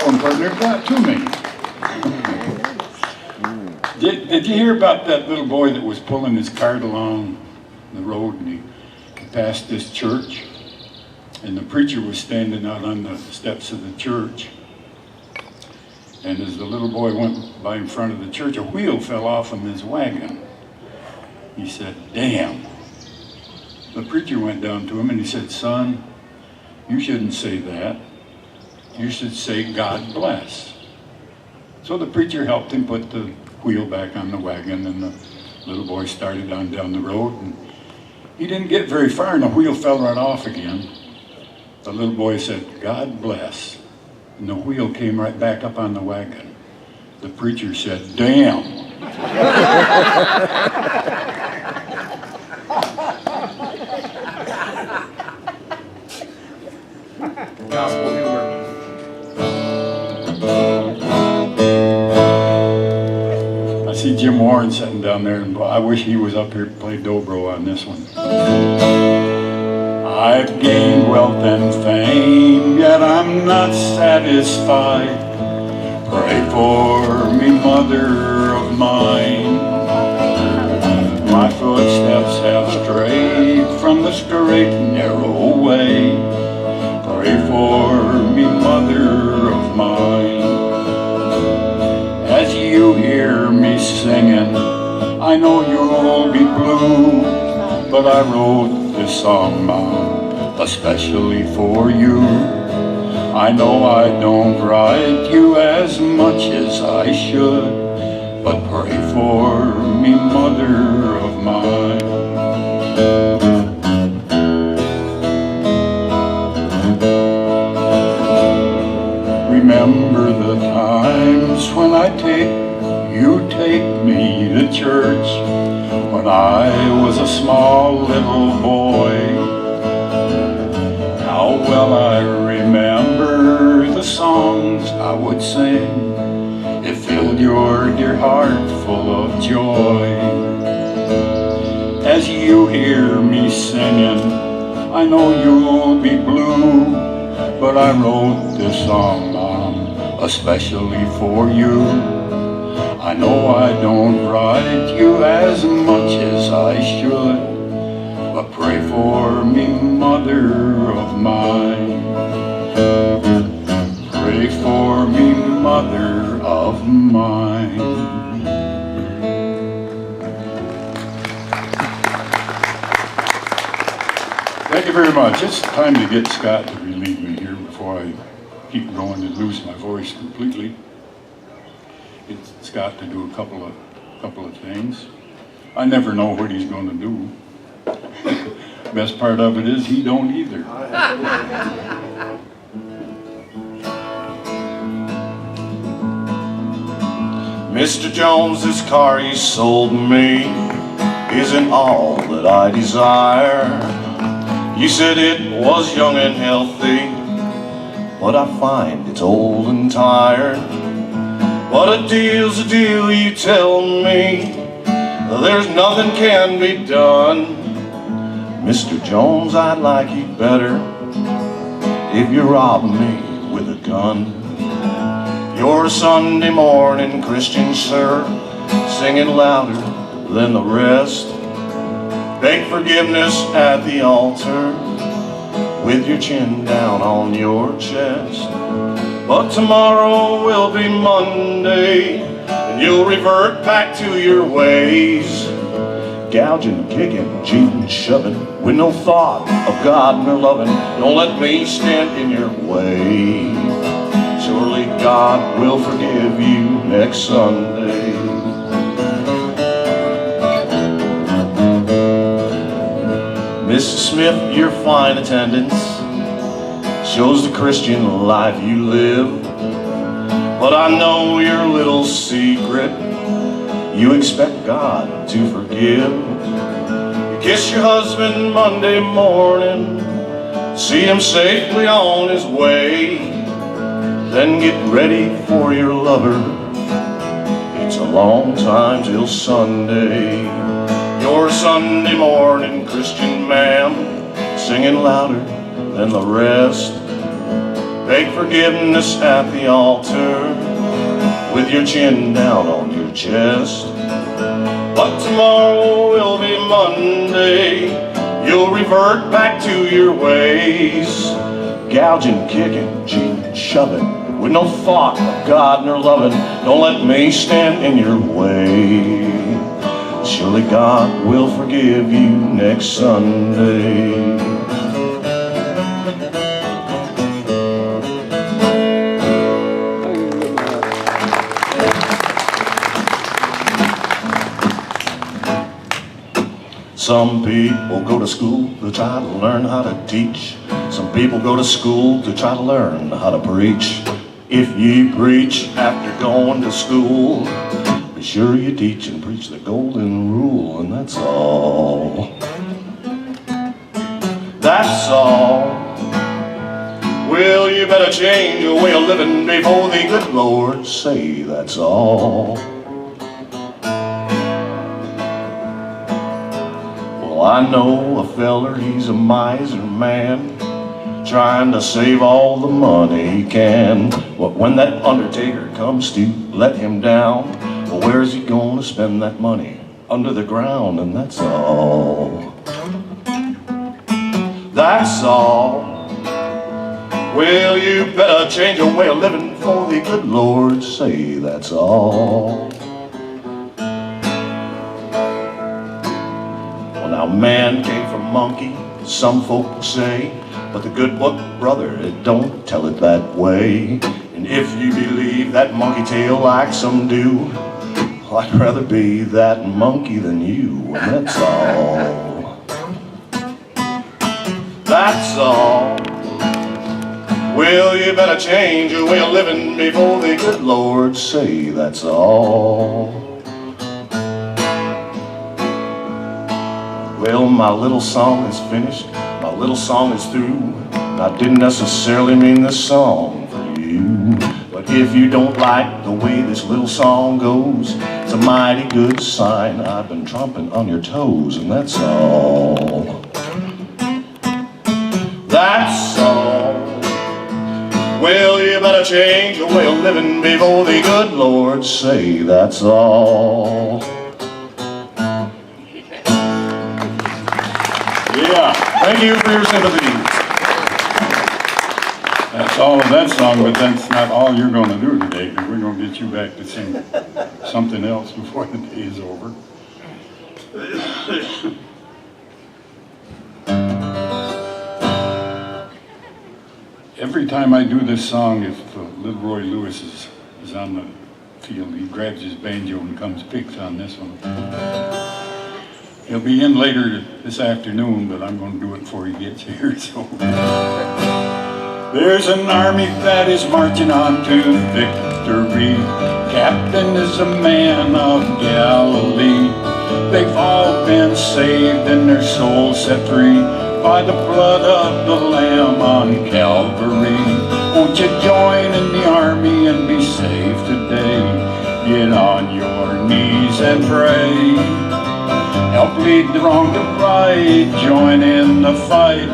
that one, partner. Not too many. Did you hear about that little boy that was pulling his cart along the road and he passed this church? And the preacher was standing out on the steps of the church. And as the little boy went by in front of the church, a wheel fell off of his wagon. He said, "Damn." The preacher went down to him and he said, "Son, you shouldn't say that. You should say, 'God bless.'" So the preacher helped him put the wheel back on the wagon, and the little boy started on down the road. And he didn't get very far and the wheel fell right off again. The little boy said, "God bless." And the wheel came right back up on the wagon. The preacher said, "Damn." Gospel humor. I see Jim Warren sitting down there, and I wish he was up here to play dobro on this one. I've gained wealth and fame, yet I'm not satisfied. Pray for me, mother of mine. My footsteps have strayed from the straight and narrow way. Pray for me, mother of mine. As you hear me singing, I know you'll be blue, but I wrote this song, Mom, especially for you. I know I don't write you as much as I should, but pray for me, mother of mine. Remember the times when you take me to church, when I was a small little boy. How well I remember the songs I would sing. It filled your dear heart full of joy. As you hear me singing, I know you'll be blue, but I wrote this song, Mom, especially for you. I know I don't write you as much as I should, but pray for me, mother of mine. Pray for me, mother of mine. Thank you very much. It's time to get Scott to relieve me here before I keep going and lose my voice completely. It's Scott to do a couple of things. I never know what he's going to do. Best part of it is he don't either. Mr. Jones, this car you sold me isn't all that I desire. You said it was young and healthy, but I find it's old and tired. What a deal's a deal, you tell me. There's nothing can be done. Mr. Jones, I'd like you better if you robbed me with a gun. You're a Sunday morning Christian, sir, singing louder than the rest. Beg forgiveness at the altar with your chin down on your chest. But tomorrow will be Monday, and you'll revert back to your ways. Gouging, kicking, cheating, shoving, with no thought of God nor loving. Don't let me stand in your way. Surely God will forgive you next Sunday. Mrs. Smith, your fine attendance shows the Christian life you live. But I know your little secret. You expect God to forgive. You kiss your husband Monday morning, see him safely on his way. Then get ready for your lover. It's a long time till Sunday. You're a Sunday morning Christian, ma'am, singing louder than the rest. beg forgiveness at the altar with your chin down on your chest. But tomorrow will be Monday, you'll revert back to your ways, gouging, kicking, cheating, shoving, with no thought of God nor loving. Don't let me stand in your way. Surely God will forgive you next Sunday. Some people go to school to try to learn how to teach. Some people go to school to try to learn how to preach. If you preach after going to school, be sure you teach and preach the golden rule, and that's all. That's all. Well, you better change your way of living before the good Lord say that's all. I know a feller, he's a miser man, trying to save all the money he can. But when that undertaker comes to let him down, well, where's he gonna spend that money? Under the ground, and that's all. That's all. Well, you better change your way of living for the good Lord say that's all. Now man came from monkey, some folk say, but the good book, brother, it don't tell it that way. And if you believe that monkey tale like some do, well, I'd rather be that monkey than you, and that's all. That's all. Well, you better change your way of living before the good Lord say that's all. Well, my little song is finished, my little song is through. I didn't necessarily mean this song for you, but if you don't like the way this little song goes, it's a mighty good sign I've been tromping on your toes, and that's all. That's all. Well, you better change your way of living before the good Lord say that's all. Yeah, Thank you for your sympathy. that's all of that song, but that's not all you're going to do today, because we're going to get you back to sing something else before the day is over. Every time I do this song, if little Roy Lewis is on the field, he grabs his banjo and comes picks on this one. He'll be in later this afternoon, but I'm going to do it before he gets here. So, there's an army that is marching on to victory. Captain is a man of Galilee. They've all been saved and their souls set free by the blood of the Lamb on Calvary. Won't you join in the army and be saved today? Get on your knees and pray. Help lead the wrong to right, join in the fight,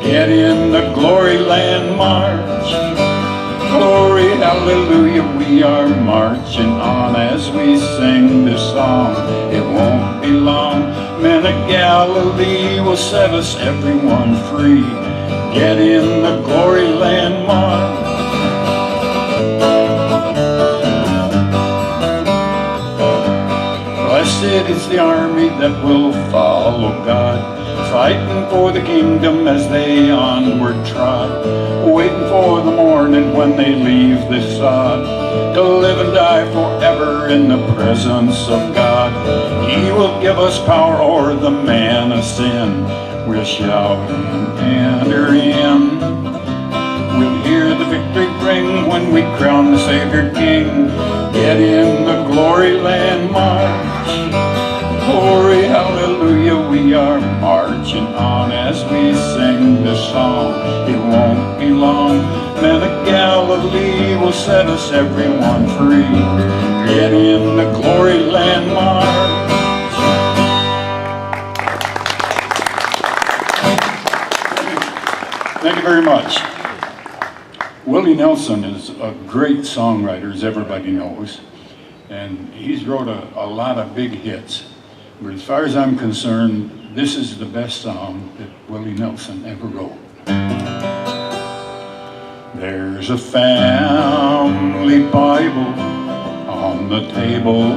get in the Gloryland March. Glory, hallelujah, we are marching on as we sing this song. It won't be long, men of Galilee will set us everyone free. Get in the Gloryland March. Blessed is the army that will follow God, fighting for the kingdom as they onward trot, waiting for the morning when they leave this sod, to live and die forever in the presence of God. He will give us power o'er the man of sin. We'll shout and enter in. We'll hear the victory ring when we crown the Savior King. Get in the Gloryland March. Glory, hallelujah, we are marching on as we sing this song. It won't be long, men of Galilee will set us everyone free. Get in the Gloryland March. Thank you very much. Willie Nelson is a great songwriter, as everybody knows, and he's wrote a lot of big hits. But as far as I'm concerned, this is the best song that Willie Nelson ever wrote. There's a family Bible on the table.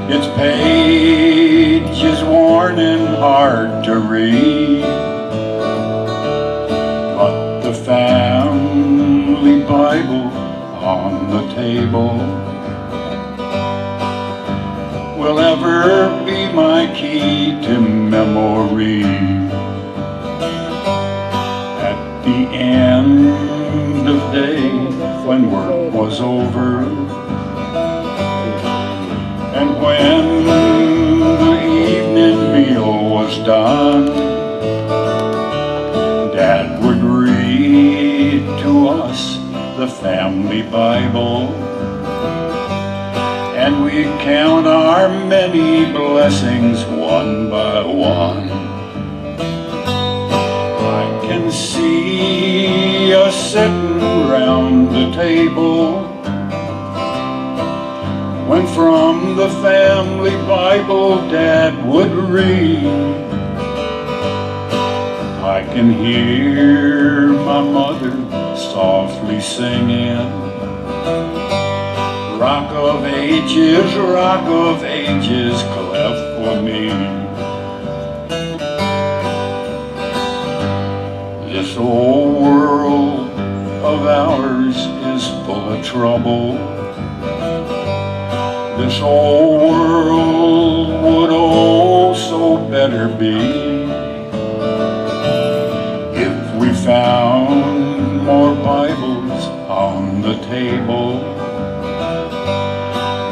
Its pages worn and hard to read, but the family Bible on the table will ever be my key to memory. At the end of day, when work was over, and when the evening meal was done, Dad would read to us the family Bible, and we'd count our many blessings one by one. I can see us sitting round the table, when from the family Bible Dad would read. I can hear my mother softly singing, Rock of ages, cleft for me. This old world of ours is full of trouble. This old world would oh so better be if we found more Bibles on the table.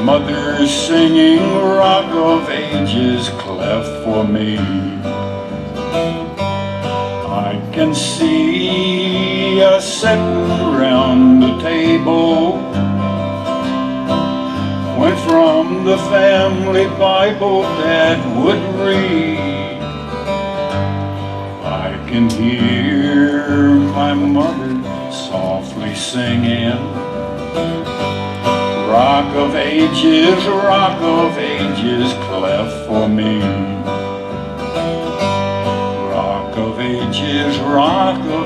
Mother's singing, Rock of ages, cleft for me. I can see us sitting round the table, when from the family Bible Dad would read. I can hear my mother softly singing, Rock of ages, cleft for me. Rock of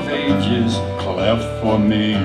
ages, cleft for me.